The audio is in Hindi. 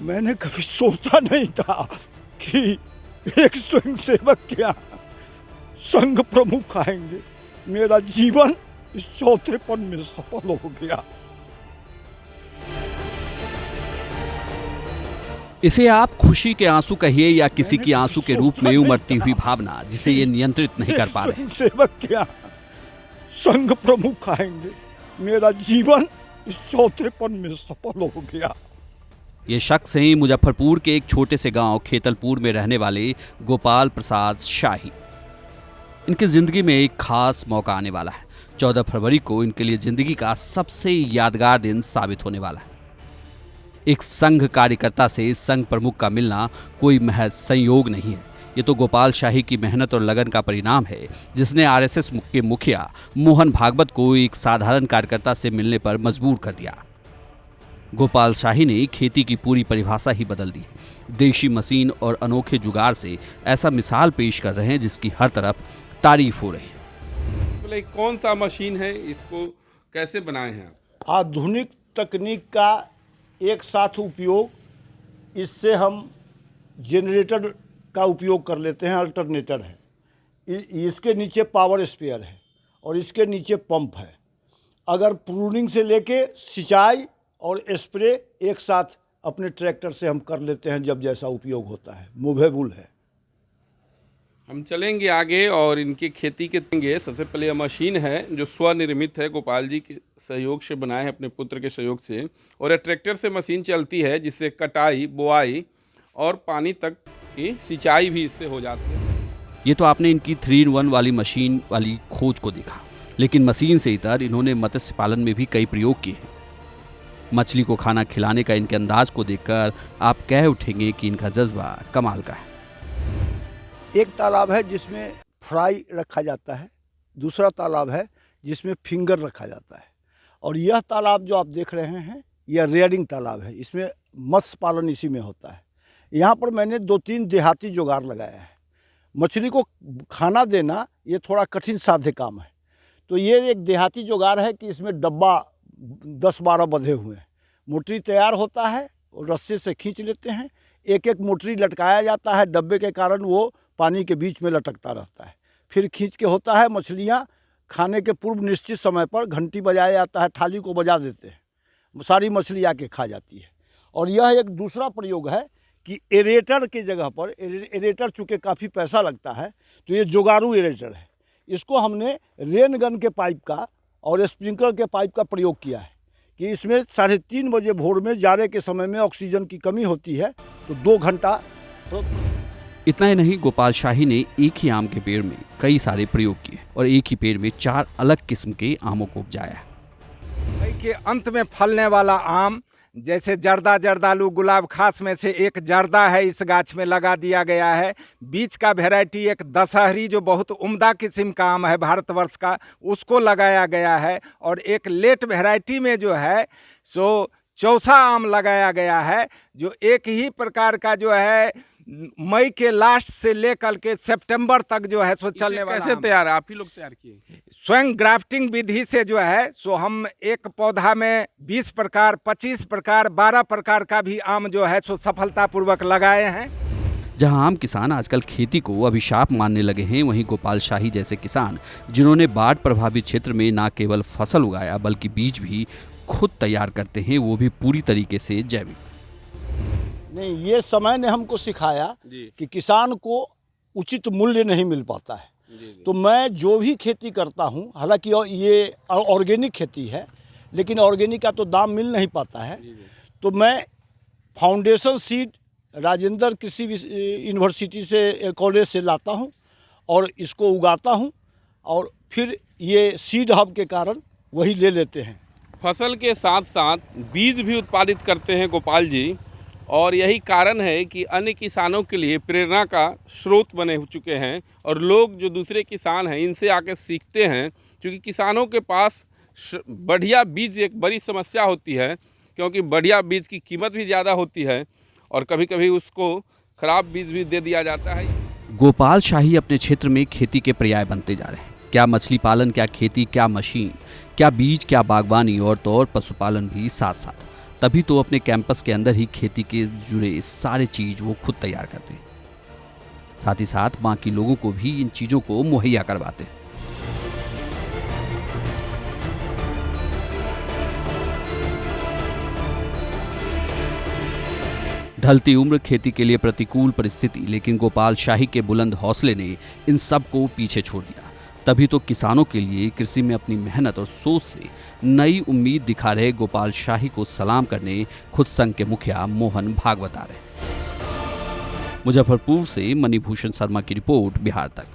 मैंने कभी सोचा नहीं था कि एक स्वयंसेवक के यहाँ संघ प्रमुख आएंगे। मेरा जीवन इस चौथेपन में सफल हो गया। इसे आप खुशी के आंसू कहिए या किसी की आंसू के रूप में उमड़ती हुई भावना जिसे ये नियंत्रित नहीं कर पा रहे। सेवक के यहाँ संघ प्रमुख आएंगे। मेरा जीवन इस चौथेपन में सफल हो गया। ये शख्स हैं मुजफ्फरपुर के एक छोटे से गांव खेतलपुर में रहने वाले गोपाल प्रसाद शाही। इनकी जिंदगी में एक खास मौका आने वाला है। 14 फरवरी को इनके लिए जिंदगी का सबसे यादगार दिन साबित होने वाला है। एक संघ कार्यकर्ता से संघ प्रमुख का मिलना कोई महज संयोग नहीं है। ये तो गोपाल शाही की मेहनत और लगन का परिणाम है, जिसने आरएसएस के मुखिया मोहन भागवत को एक साधारण कार्यकर्ता से मिलने पर मजबूर कर दिया। गोपाल शाही ने खेती की पूरी परिभाषा ही बदल दी। देशी मशीन और अनोखे जुगाड़ से ऐसा मिसाल पेश कर रहे हैं जिसकी हर तरफ तारीफ हो रही है। बोले कौन सा मशीन है, इसको कैसे बनाए हैं आप? आधुनिक तकनीक का एक साथ उपयोग, इससे हम जनरेटर का उपयोग कर लेते हैं। अल्टरनेटर है, इसके नीचे पावर स्पेयर है और इसके नीचे पंप है। अगर प्रूनिंग से लेके सिंचाई और स्प्रे एक साथ अपने ट्रैक्टर से हम कर लेते हैं जब जैसा उपयोग होता है। मूवेबल है। हम चलेंगे आगे और इनकी खेती के देंगे। सबसे पहले यह मशीन है जो स्वनिर्मित है, गोपाल जी के सहयोग से बनाए हैं, अपने पुत्र के सहयोग से। और यह ट्रैक्टर से मशीन चलती है जिससे कटाई, बुआई और पानी तक की सिंचाई भी इससे हो जाती है। ये तो आपने इनकी 3-in-1 वाली मशीन वाली खोज को देखा, लेकिन मशीन से इतर इन्होंने मत्स्य पालन में भी कई प्रयोग किए हैं। मछली को खाना खिलाने का इनके अंदाज को देखकर आप कह उठेंगे कि इनका जज्बा कमाल का है। एक तालाब है जिसमें फ्राई रखा जाता है, दूसरा तालाब है जिसमें फिंगर रखा जाता है, और यह तालाब जो आप देख रहे हैं यह रेयरिंग तालाब है। इसमें मत्स्य पालन इसी में होता है। यहाँ पर मैंने 2-3 देहाती जुगाड़ लगाया है। मछली को खाना देना ये थोड़ा कठिन साध्य काम है, तो ये एक देहाती जुगाड़ है कि इसमें डब्बा 10-12 बंधे हुए हैं। मोटरी तैयार होता है और रस्से से खींच लेते हैं। एक एक मोटरी लटकाया जाता है डब्बे के कारण, वो पानी के बीच में लटकता रहता है। फिर खींच के होता है। मछलियाँ खाने के पूर्व निश्चित समय पर घंटी बजाया जाता है, थाली को बजा देते हैं, सारी मछली आके खा जाती है। और यह एक दूसरा प्रयोग है कि एरेटर की जगह पर, एरेटर चूँकि काफ़ी पैसा लगता है, तो ये जुगाड़ू एरेटर है। इसको हमने रेन गन के पाइप का और स्प्रिंकलर के पाइप का प्रयोग किया है कि इसमें 3:30 बजे भोर में जाड़े के समय में ऑक्सीजन की कमी होती है, तो 2 घंटा। इतना ही नहीं, गोपाल शाही ने एक ही आम के पेड़ में कई सारे प्रयोग किए और एक ही पेड़ में 4 अलग किस्म के आमों को उपजाया। मई के अंत में फलने वाला आम, जैसे जर्दा, जर्दालू, गुलाब खास में से एक जर्दा है, इस गाछ में लगा दिया गया है। बीच का वैरायटी एक दशहरी जो बहुत उम्दा किस्म का आम है भारतवर्ष का, उसको लगाया गया है। और एक लेट वैरायटी में जो है सो चौसा आम लगाया गया है, जो एक ही प्रकार का जो है मई के लास्ट से लेकर के सितंबर तक जो है सो चलने वाला। कैसे तैयार, आप ही लोग तैयार किए? स्वयं ग्राफ्टिंग विधि से जो है सो हम एक पौधा में 20 प्रकार, 25 प्रकार, 12 प्रकार का भी आम जो है सो सफलतापूर्वक लगाए हैं। जहां आम किसान आजकल खेती को अभिशाप मानने लगे हैं, वहीं गोपाल शाही जैसे किसान जिन्होंने बाढ़ प्रभावित क्षेत्र में न केवल फसल उगाया बल्कि बीज भी खुद तैयार करते हैं, वो भी पूरी तरीके से जैविक। नहीं, ये समय ने हमको सिखाया कि किसान को उचित मूल्य नहीं मिल पाता है। तो मैं जो भी खेती करता हूँ, हालांकि ये ऑर्गेनिक खेती है, लेकिन ऑर्गेनिक का तो दाम मिल नहीं पाता है। तो मैं फाउंडेशन सीड राजेंद्र कृषि यूनिवर्सिटी से, कॉलेज से लाता हूँ और इसको उगाता हूँ, और फिर ये सीड हब के कारण वही ले लेते हैं। फसल के साथ साथ बीज भी उत्पादित करते हैं गोपाल जी, और यही कारण है कि अन्य किसानों के लिए प्रेरणा का स्रोत बने हो चुके हैं। और लोग जो दूसरे किसान हैं इनसे आके सीखते हैं, क्योंकि किसानों के पास बढ़िया बीज एक बड़ी समस्या होती है, क्योंकि बढ़िया बीज की कीमत भी ज़्यादा होती है और कभी कभी उसको खराब बीज भी दे दिया जाता है। गोपाल शाही अपने क्षेत्र में खेती के पर्याय बनते जा रहे हैं। क्या मछली पालन, क्या खेती, क्या मशीन, क्या बीज, क्या बागवानी और तो और पशुपालन भी साथ साथ। तभी तो अपने कैंपस के अंदर ही खेती के जुड़े सारे चीज वो खुद तैयार करते हैं, साथ ही साथ बाकी लोगों को भी इन चीजों को मुहैया करवाते हैं। ढलती उम्र, खेती के लिए प्रतिकूल परिस्थिति, लेकिन गोपाल शाही के बुलंद हौसले ने इन सब को पीछे छोड़ दिया। तभी तो किसानों के लिए कृषि में अपनी मेहनत और सोच से नई उम्मीद दिखा रहे गोपाल शाही को सलाम करने खुद संघ के मुखिया मोहन भागवत आ रहे। मुजफ्फरपुर से मणिभूषण शर्मा की रिपोर्ट, बिहार तक।